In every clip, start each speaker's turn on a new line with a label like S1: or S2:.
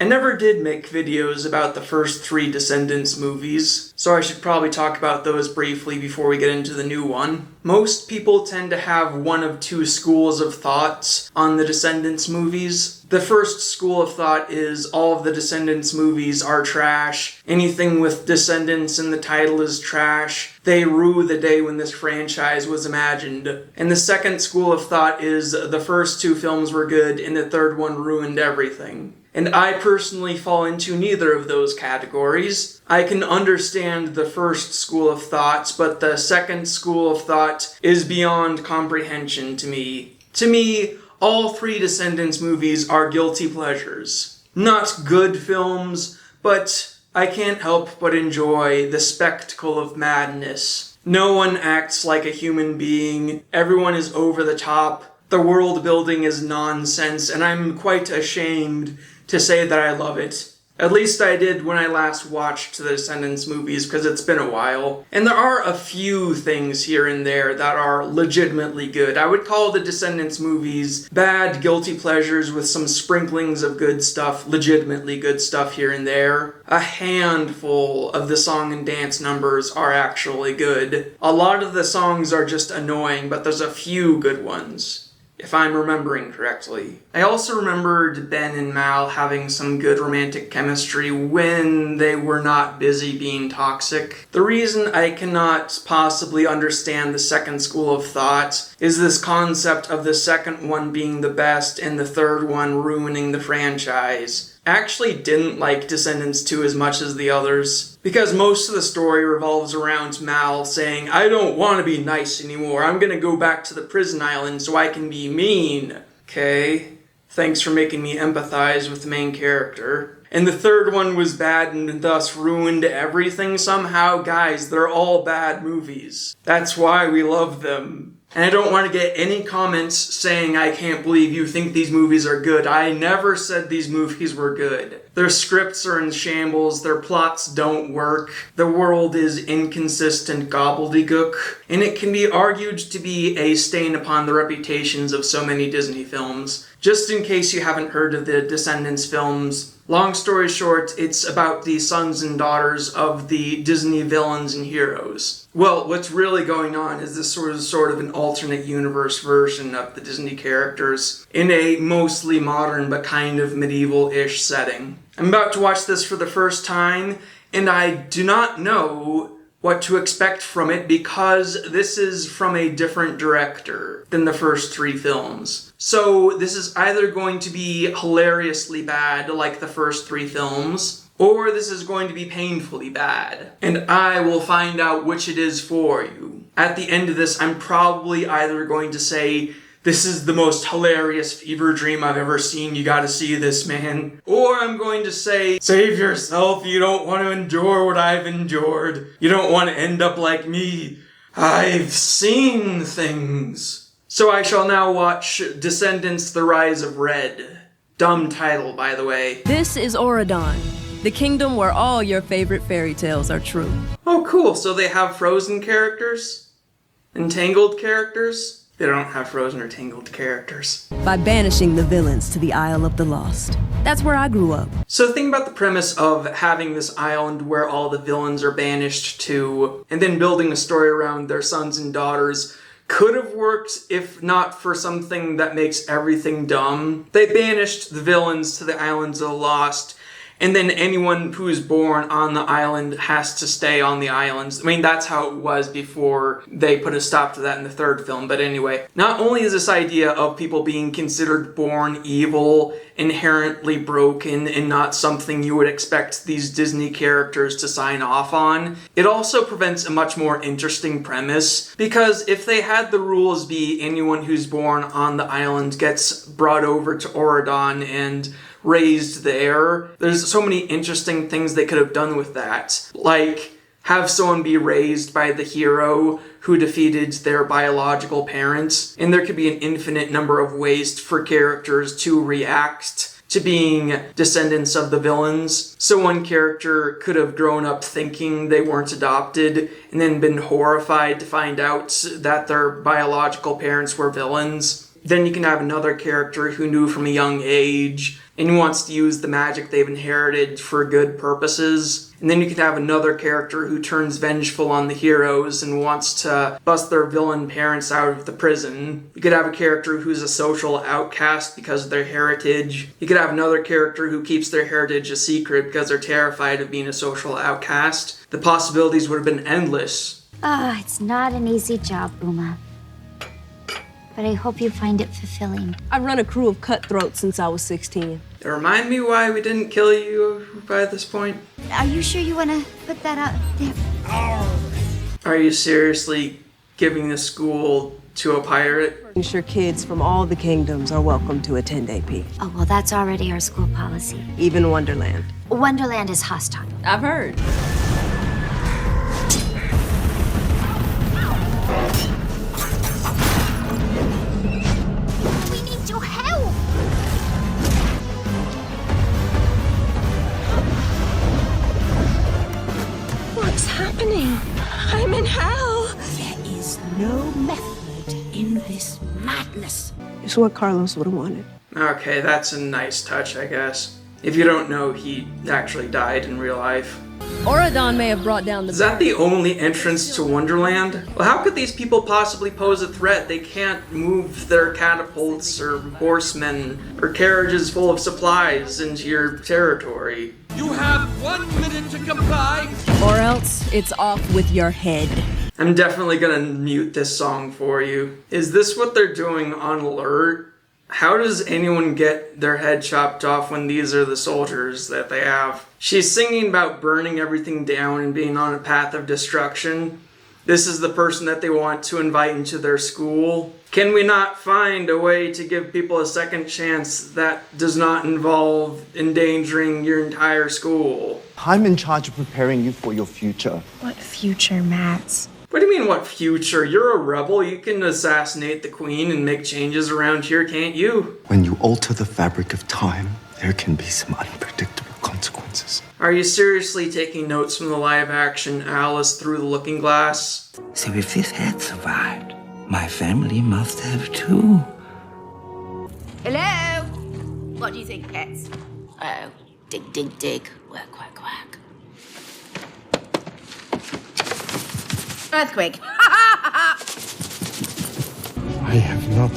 S1: I never did make videos about the first 3 Descendants movies, so I should probably talk about those briefly before we get into the new one. Most people tend to have one of 2 schools of thoughts on the Descendants movies. The first school of thought is all of the Descendants movies are trash. Anything with Descendants in the title is trash. They rue the day when this franchise was imagined. And the second school of thought is the first 2 films were good and the third one ruined everything. And I personally fall into neither of those categories. I can understand the first school of thoughts, but the second school of thought is beyond comprehension to me. To me, all 3 Descendants movies are guilty pleasures. Not good films, but I can't help but enjoy the spectacle of madness. No one acts like a human being, everyone is over the top, the world building is nonsense, and I'm quite ashamed to say that I love it. At least I did when I last watched the Descendants movies, because it's been a while. And there are a few things here and there that are legitimately good. I would call the Descendants movies bad, guilty pleasures with some sprinklings of good stuff, legitimately good stuff here and there. A handful of the song and dance numbers are actually good. A lot of the songs are just annoying, but there's a few good ones, if I'm remembering correctly. I also remembered Ben and Mal having some good romantic chemistry when they were not busy being toxic. The reason I cannot possibly understand the second school of thought is this concept of the second one being the best and the third one ruining the franchise. I actually didn't like Descendants 2 as much as the others, because most of the story revolves around Mal saying, I don't want to be nice anymore, I'm gonna go back to the prison island so I can be mean. Okay, thanks for making me empathize with the main character. And the third one was bad and thus ruined everything somehow. Guys, they're all bad movies. That's why we love them. And I don't want to get any comments saying I can't believe you think these movies are good. I never said these movies were good. Their scripts are in shambles, their plots don't work, the world is inconsistent gobbledygook, and it can be argued to be a stain upon the reputations of so many Disney films. Just in case you haven't heard of the Descendants films, long story short, it's about the sons and daughters of the Disney villains and heroes. Well, what's really going on is this sort of an alternate universe version of the Disney characters in a mostly modern but kind of medieval-ish setting. I'm about to watch this for the first time, and I do not know what to expect from it because this is from a different director than the first 3 films. So this is either going to be hilariously bad like the first 3 films, or this is going to be painfully bad. And I will find out which it is for you. At the end of this, I'm probably either going to say, this is the most hilarious fever dream I've ever seen, you gotta see this, man. Or I'm going to say, save yourself, you don't want to endure what I've endured. You don't want to end up like me. I've seen things. So I shall now watch Descendants: The Rise of Red. Dumb title, by the way.
S2: This is Auradon, the kingdom where all your favorite fairy tales are true.
S1: Oh, cool. So they have Frozen characters? Entangled characters? They don't have Frozen or Tangled characters.
S2: By banishing the villains to the Isle of the Lost. That's where I grew up.
S1: So think about the premise of having this island where all the villains are banished to, and then building a story around their sons and daughters. Could have worked if not for something that makes everything dumb. They banished the villains to the Islands of the Lost, and then anyone who is born on the island has to stay on the islands. I mean, that's how it was before they put a stop to that in the third film. But anyway, not only is this idea of people being considered born evil, inherently broken, and not something you would expect these Disney characters to sign off on, it also prevents a much more interesting premise, because if they had the rules be anyone who's born on the island gets brought over to Auradon and raised there, there's so many interesting things they could have done with that. Like, have someone be raised by the hero who defeated their biological parents, and there could be an infinite number of ways for characters to react to being descendants of the villains. So one character could have grown up thinking they weren't adopted, and then been horrified to find out that their biological parents were villains. Then you can have another character who knew from a young age and he wants to use the magic they've inherited for good purposes. And then you could have another character who turns vengeful on the heroes and wants to bust their villain parents out of the prison. You could have a character who's a social outcast because of their heritage. You could have another character who keeps their heritage a secret because they're terrified of being a social outcast. The possibilities would have been endless.
S3: It's not an easy job, Uma. But I hope you find it fulfilling.
S4: I've run a crew of cutthroats since I was 16.
S1: Remind me why we didn't kill you by this point?
S3: Are you sure you want to put that out there?
S1: Are you seriously giving the school to a pirate?
S4: I'm sure kids from all the kingdoms are welcome to attend AP.
S3: Oh, well, that's already our school policy.
S4: Even Wonderland.
S3: Wonderland is hostile.
S2: I've heard.
S3: We need your help!
S5: What's happening? I'm in hell.
S6: There is no method in this madness.
S4: It's what Carlos would have wanted.
S1: Okay, that's a nice touch, I guess. If you don't know, he actually died in real life.
S2: Auradon may have brought down the...
S1: Is that the only entrance to Wonderland? Well, how could these people possibly pose a threat? They can't move their catapults or horsemen or carriages full of supplies into your territory.
S7: You have 1 minute to comply.
S2: Or else it's off with your head.
S1: I'm definitely gonna mute this song for you. Is this what they're doing on alert? How does anyone get their head chopped off when these are the soldiers that they have? She's singing about burning everything down and being on a path of destruction. This is the person that they want to invite into their school. Can we not find a way to give people a second chance that does not involve endangering your entire school?
S8: I'm in charge of preparing you for your future.
S5: What future, Max?
S1: What do you mean, what future? You're a rebel. You can assassinate the queen and make changes around here, can't you?
S8: When you alter the fabric of time, there can be some unpredictable consequences.
S1: Are you seriously taking notes from the live-action Alice Through the Looking Glass?
S9: So if this had survived, my family must have too.
S6: Hello? What do you think, pets? Oh, dig, dig, dig. Quack, quack, quack. Earthquake.
S10: I have not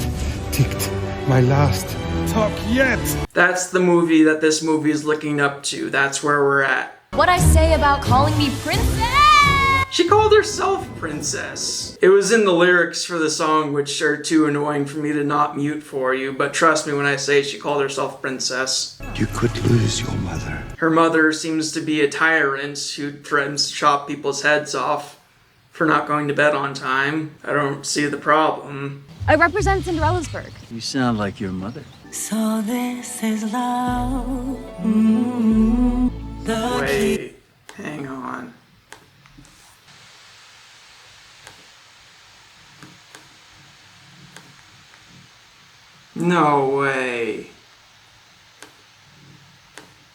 S10: ticked my last talk yet.
S1: That's the movie that this movie is looking up to. That's where we're at.
S5: What I say about calling me princess?
S1: She called herself Princess. It was in the lyrics for the song, which are too annoying for me to not mute for you, but trust me when I say she called herself Princess.
S8: You could lose your mother.
S1: Her mother seems to be a tyrant who threatens to chop people's heads off for not going to bed on time. I don't see the problem.
S5: I represent Cinderella's-burg.
S9: You sound like your mother.
S6: So this is love.
S1: Wait, hang on. No way.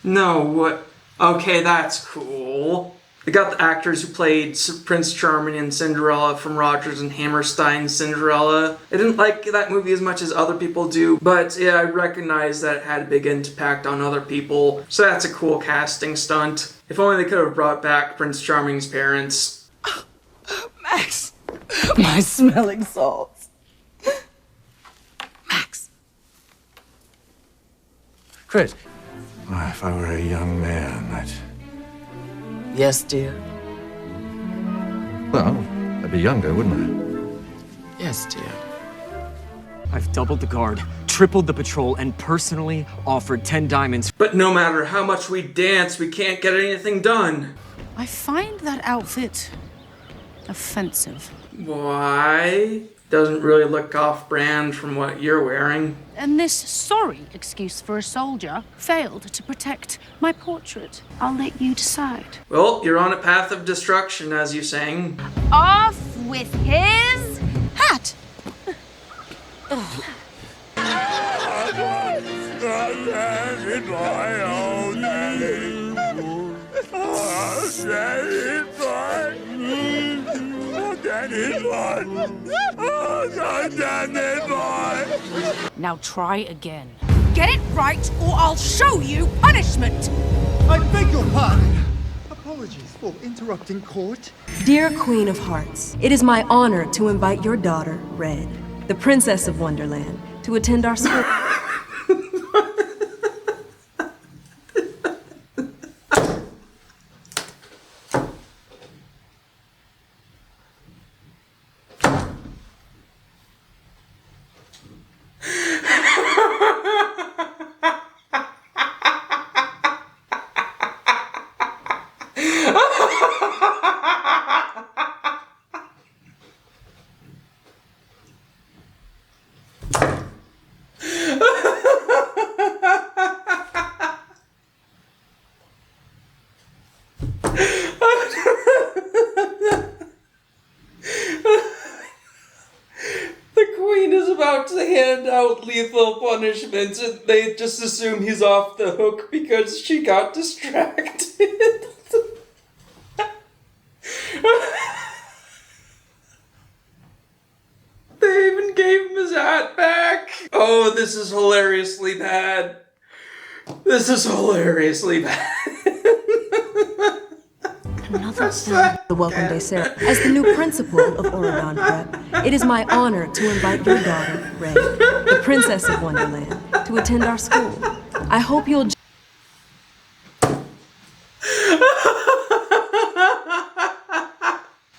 S1: No, what? Okay, that's cool. They got the actors who played Prince Charming and Cinderella from Rodgers and Hammerstein's Cinderella. I didn't like that movie as much as other people do, but yeah, I recognize that it had a big impact on other people, so that's a cool casting stunt. If only they could have brought back Prince Charming's parents.
S6: Max, my smelling salts. Max.
S10: Chris. If I were a young man, I'd...
S6: Yes, dear.
S10: Well, I'd be younger, wouldn't
S6: Yes, dear.
S11: I've doubled the guard, tripled the patrol, and personally offered 10 diamonds.
S1: But no matter how much we dance, we can't get anything done.
S6: I find that outfit offensive.
S1: Why? Doesn't really look off-brand from what you're wearing.
S6: And this sorry excuse for a soldier failed to protect my portrait. I'll let you decide.
S1: Well, you're on a path of destruction, as you sang.
S6: Off with his hat! Now try again. Get it right, or I'll show you punishment!
S10: I beg your pardon. Apologies for interrupting court.
S2: Dear Queen of Hearts, it is my honor to invite your daughter, Red, the Princess of Wonderland, to attend our school.
S1: About to hand out lethal punishments and they just assume he's off the hook because she got distracted. They even gave him his hat back. Oh, this is hilariously bad. This is hilariously bad.
S2: The Welcome Day ceremony. As the new principal of Oregon Prep, it is my honor to invite your daughter, Red, the Princess of Wonderland, to attend our school. I hope you'll...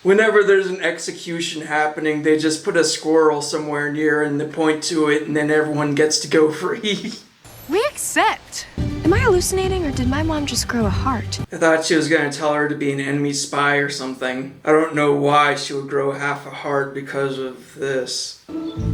S1: Whenever there's an execution happening, they just put a squirrel somewhere near and they point to it and then everyone gets to go free.
S5: We accept. Am I hallucinating or did my mom just grow a heart?
S1: I thought she was gonna tell her to be an enemy spy or something. I don't know why she would grow half a heart because of this.
S5: Love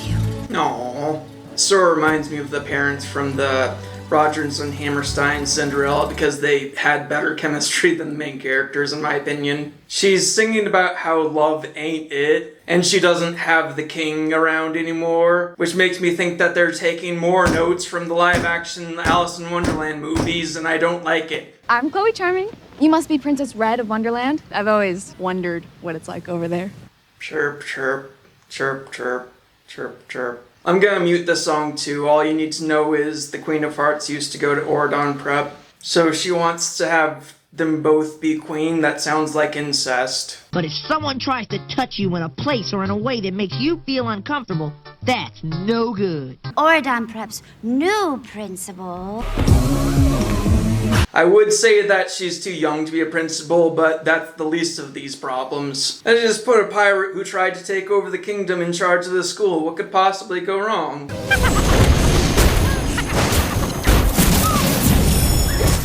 S5: you.
S1: Aww. Sort of reminds me of the parents from the Rodgers and Hammerstein Cinderella because they had better chemistry than the main characters in my opinion. She's singing about how love ain't it, and she doesn't have the king around anymore, which makes me think that they're taking more notes from the live-action Alice in Wonderland movies, and I don't like it.
S5: I'm Chloe Charming. You must be Princess Red of Wonderland. I've always wondered what it's like over there.
S1: Chirp, chirp, chirp, chirp, chirp, chirp. I'm gonna mute the song too. All you need to know is the Queen of Hearts used to go to Oregon Prep, so she wants to have them both be queen. That sounds like incest.
S12: But if someone tries to touch you in a place or in a way that makes you feel uncomfortable, that's no good.
S3: Oregon Prep's new principal.
S1: I would say that she's too young to be a principal, but that's the least of these problems. I just put a pirate who tried to take over the kingdom in charge of the school. What could possibly go wrong?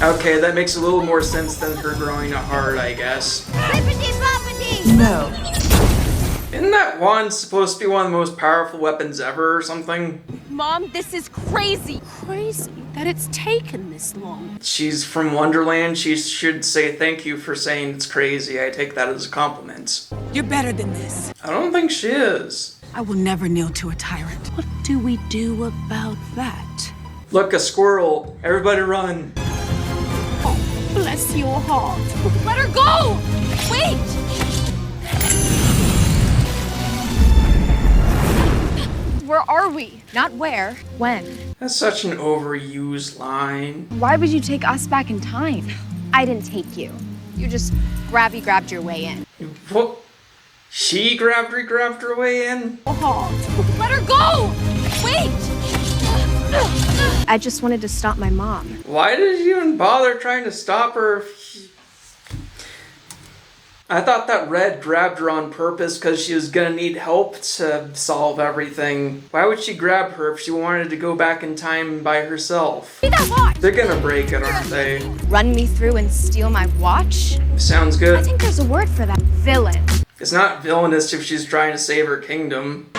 S1: Okay, that makes a little more sense than her growing a heart, I guess.
S2: No.
S1: Isn't that wand supposed to be one of the most powerful weapons ever or something?
S6: Mom, this is crazy. Crazy that it's taken this long.
S1: She's from Wonderland. She should say thank you for saying it's crazy. I take that as a compliment.
S6: You're better than this.
S1: I don't think she is.
S6: I will never kneel to a tyrant. What do we do about that?
S1: Look, a squirrel. Everybody run.
S6: Oh, bless your heart. Let her go! Wait! Where are we? Not where. When?
S1: That's such an overused line.
S5: Why would you take us back in time? I didn't take you. You just grabbed your way in.
S1: What? She grabbed her way in?
S6: Oh, let her go! Wait!
S5: I just wanted to stop my mom.
S1: Why did you even bother trying to stop her? I thought that Red grabbed her on purpose because she was gonna need help to solve everything. Why would she grab her if she wanted to go back in time by herself?
S5: That's hot!
S1: They're gonna break it, aren't they?
S5: Run me through and steal my watch?
S1: Sounds good.
S5: I think there's a word for that. Villain.
S1: It's not villainous if she's trying to save her kingdom.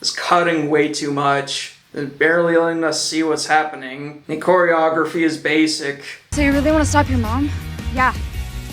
S1: It's cutting way too much. and barely letting us see what's happening. The choreography is basic.
S5: So you really want to stop your mom? Yeah.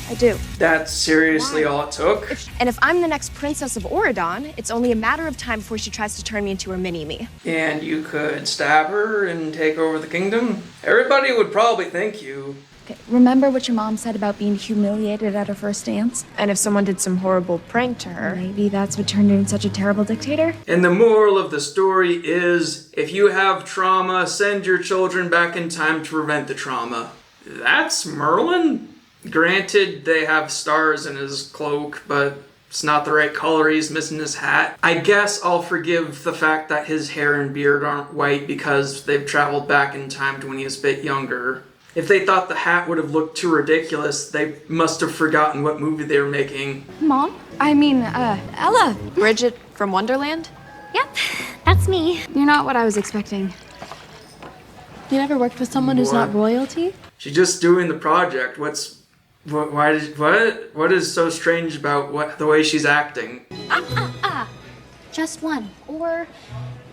S5: I do.
S1: That's seriously all it took?
S5: And if I'm the next princess of Oridon, it's only a matter of time before she tries to turn me into her mini-me.
S1: And you could stab her and take over the kingdom? Everybody would probably thank you.
S5: Okay, remember what your mom said about being humiliated at her first dance? And if someone did some horrible prank to her, maybe that's what turned her into such a terrible dictator?
S1: And the moral of the story is, if you have trauma, send your children back in time to prevent the trauma. That's Merlin? Granted, they have stars in his cloak, but it's not the right color, he's missing his hat. I guess I'll forgive the fact that his hair and beard aren't white because they've traveled back in time to when he was a bit younger. If they thought the hat would have looked too ridiculous, they must have forgotten what movie they were making.
S5: Mom? Ella. Bridget from Wonderland?
S3: Yep, that's me.
S5: You're not what I was expecting. You never worked with someone who's not royalty?
S1: She's just doing the project. What is so strange about the way she's acting?
S3: Just one. Or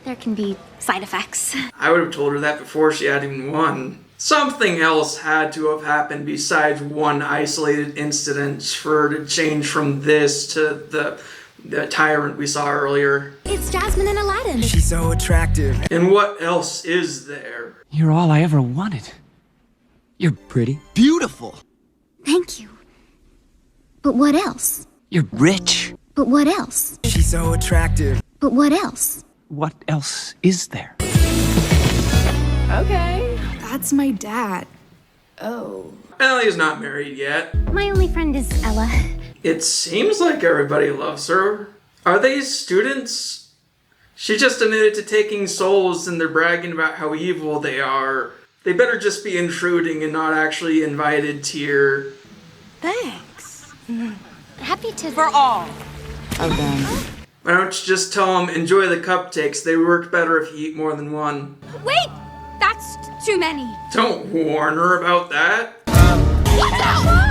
S3: there can be side effects.
S1: I would have told her that before she had even won. Something else had to have happened besides one isolated incident for her to change from this to the tyrant we saw earlier.
S3: It's Jasmine and Aladdin.
S13: She's so attractive.
S1: And what else is there?
S11: You're all I ever wanted. You're pretty.
S13: Beautiful.
S3: Thank you. But what else?
S11: You're rich.
S3: But what else?
S13: She's so attractive.
S3: But what else?
S11: What else is there?
S5: Okay. That's my dad. Oh.
S1: Ellie's not married yet.
S3: My only friend is Ella.
S1: It seems like everybody loves her. Are they students? She just admitted to taking souls and they're bragging about how evil they are. They better just be intruding and not actually invited here.
S3: Thanks. Happy to...
S5: For all of them.
S1: Why don't you just tell them, enjoy the cupcakes. They work better if you eat more than one.
S3: Wait! That's too many.
S1: Don't warn her about that.
S3: Watch out!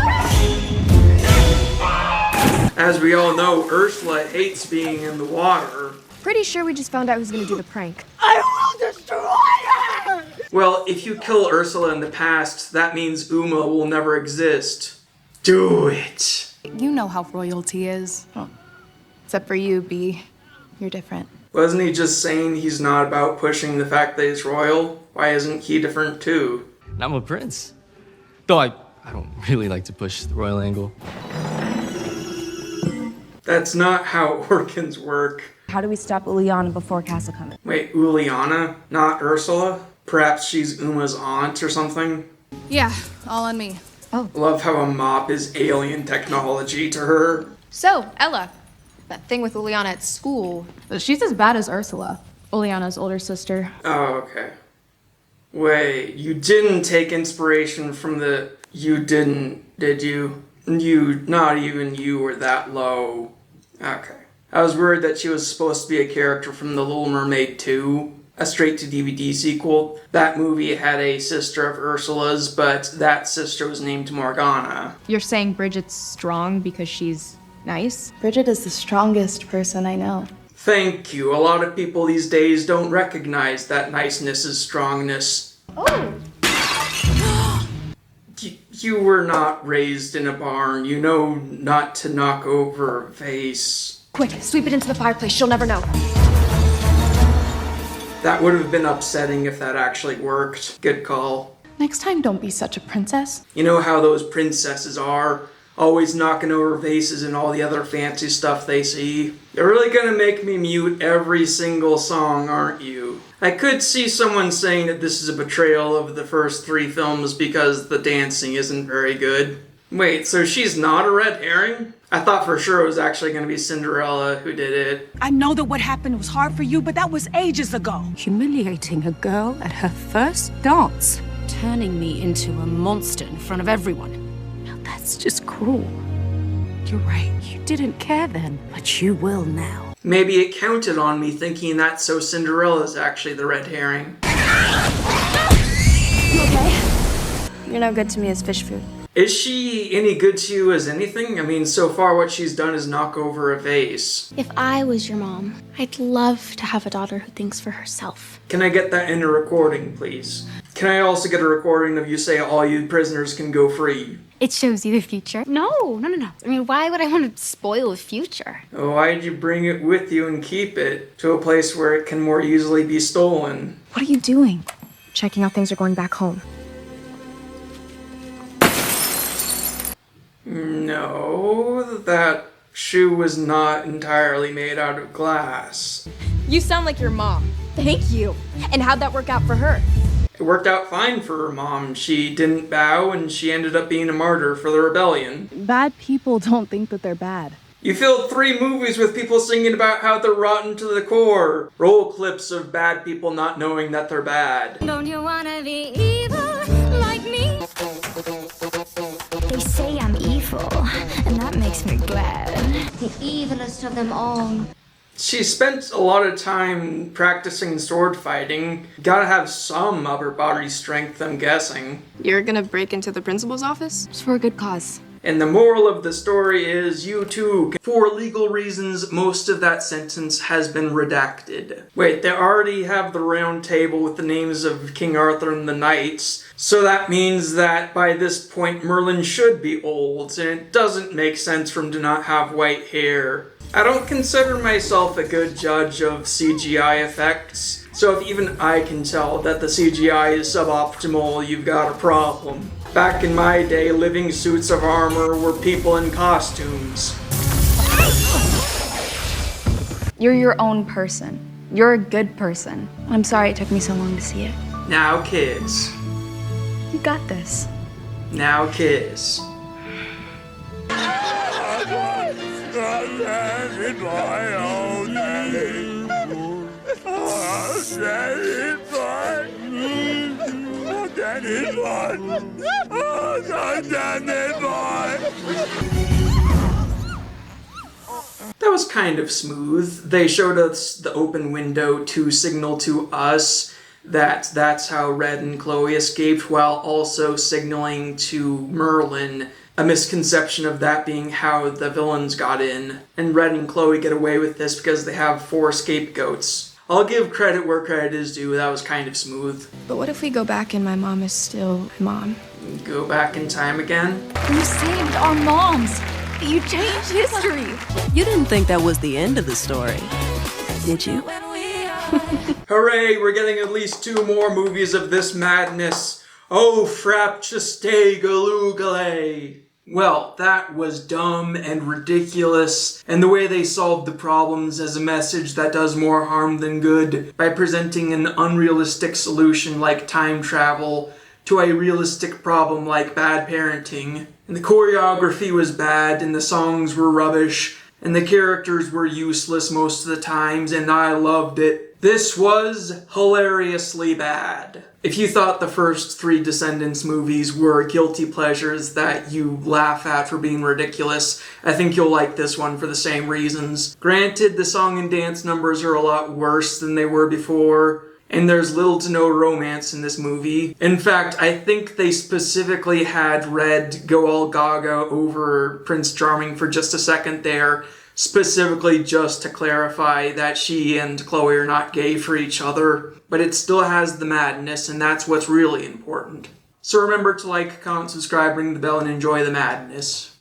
S1: As we all know, Ursula hates being in the water.
S5: Pretty sure we just found out who's gonna do the prank.
S12: I will destroy her!
S1: Well, if you kill Ursula in the past, that means Uma will never exist. Do it.
S5: You know how royalty is. Well, except for you, B. You're different.
S1: Wasn't he just saying he's not about pushing the fact that he's royal? Why isn't he different too?
S11: I'm a prince. Though I don't really like to push the royal angle.
S1: That's not how organs work.
S2: How do we stop Uliana before Castle coming?
S1: Wait, Uliana? Not Ursula? Perhaps she's Uma's aunt or something?
S5: Yeah, all on me.
S1: Love how a mop is alien technology to her.
S5: So, Ella, that thing with Uliana at school, she's as bad as Ursula, Uliana's older sister.
S1: Oh, okay. Wait, you didn't take inspiration from the... You didn't, did you? Not even you were that low. Okay. I was worried that she was supposed to be a character from The Little Mermaid 2, a straight-to-DVD sequel. That movie had a sister of Ursula's, but that sister was named Morgana.
S5: You're saying Bridget's strong because she's nice? Bridget is the strongest person I know.
S1: Thank you. A lot of people these days don't recognize that niceness is strongness.
S5: Oh!
S1: You were not raised in a barn. You know not to knock over a vase.
S5: Quick, sweep it into the fireplace. She'll never know.
S1: That would have been upsetting if that actually worked. Good call.
S5: Next time, don't be such a princess.
S1: You know how those princesses are? Always knocking over vases and all the other fancy stuff they see. You're really gonna make me mute every single song, aren't you? I could see someone saying that this is a betrayal of the first 3 films because the dancing isn't very good. Wait, so she's not a red herring? I thought for sure it was actually gonna be Cinderella who did it.
S6: I know that what happened was hard for you, but that was ages ago. Humiliating a girl at her first dance. Turning me into a monster in front of everyone. Now that's just cruel. You're right, you didn't care then, but you will now.
S1: Maybe it counted on me thinking that so Cinderella's actually the red herring.
S5: You okay? You're no good to me as fish food.
S1: Is she any good to you as anything? I mean, so far what she's done is knock over a vase.
S14: If I was your mom, I'd love to have a daughter who thinks for herself.
S1: Can I get that in a recording, please? Can I also get a recording of you say all you prisoners can go free?
S5: It shows you the future. No. I mean, why would I want to spoil the future?
S1: Why'd you bring it with you and keep it to a place where it can more easily be stolen?
S5: What are you doing? Checking how things are going back home.
S1: No, that shoe was not entirely made out of glass.
S5: You sound like your mom. Thank you. And how'd that work out for her?
S1: It worked out fine for her mom. She didn't bow and she ended up being a martyr for the rebellion.
S14: Bad people don't think that they're bad.
S1: You filled 3 movies with people singing about how they're rotten to the core. Roll clips of bad people not knowing that they're bad.
S3: Don't you wanna be evil like me? They say I'm evil, and that makes me glad. The evilest of them all.
S1: She spent a lot of time practicing sword fighting. Gotta have some upper body strength, I'm guessing.
S5: You're gonna break into the principal's office? It's for a good cause.
S1: And the moral of the story is, you too, for legal reasons, most of that sentence has been redacted. Wait, they already have the round table with the names of King Arthur and the knights, so that means that by this point Merlin should be old, and it doesn't make sense for him to not have white hair. I don't consider myself a good judge of CGI effects, so if even I can tell that the CGI is suboptimal, you've got a problem. Back in my day, living suits of armor were people in costumes.
S5: You're your own person. You're a good person. I'm sorry it took me so long to see it.
S1: Now kids.
S5: You got this.
S1: Now kids. That was kind of smooth. They showed us the open window to signal to us that that's how Red and Chloe escaped, while also signaling to Merlin a misconception of that being how the villains got in. And Red and Chloe get away with this because they have 4 scapegoats. I'll give credit where credit is due, that was kind of smooth.
S5: But what if we go back and my mom is still mom?
S1: Go back in time again?
S5: You saved our moms! You changed history!
S4: You didn't think that was the end of the story, did you?
S1: Hooray, we're getting at least 2 more movies of this madness. Oh, frapchestegalugale. Well, that was dumb and ridiculous, and the way they solved the problems as a message that does more harm than good by presenting an unrealistic solution like time travel to a realistic problem like bad parenting. And the choreography was bad, and the songs were rubbish, and the characters were useless most of the times, and I loved it. This was hilariously bad. If you thought the first 3 Descendants movies were guilty pleasures that you laugh at for being ridiculous, I think you'll like this one for the same reasons. Granted, the song and dance numbers are a lot worse than they were before, and there's little to no romance in this movie. In fact, I think they specifically had Red go all gaga over Prince Charming for just a second there, specifically just to clarify that she and Chloe are not gay for each other, but it still has the madness, and that's what's really important. So remember to like, comment, subscribe, ring the bell, and enjoy the madness.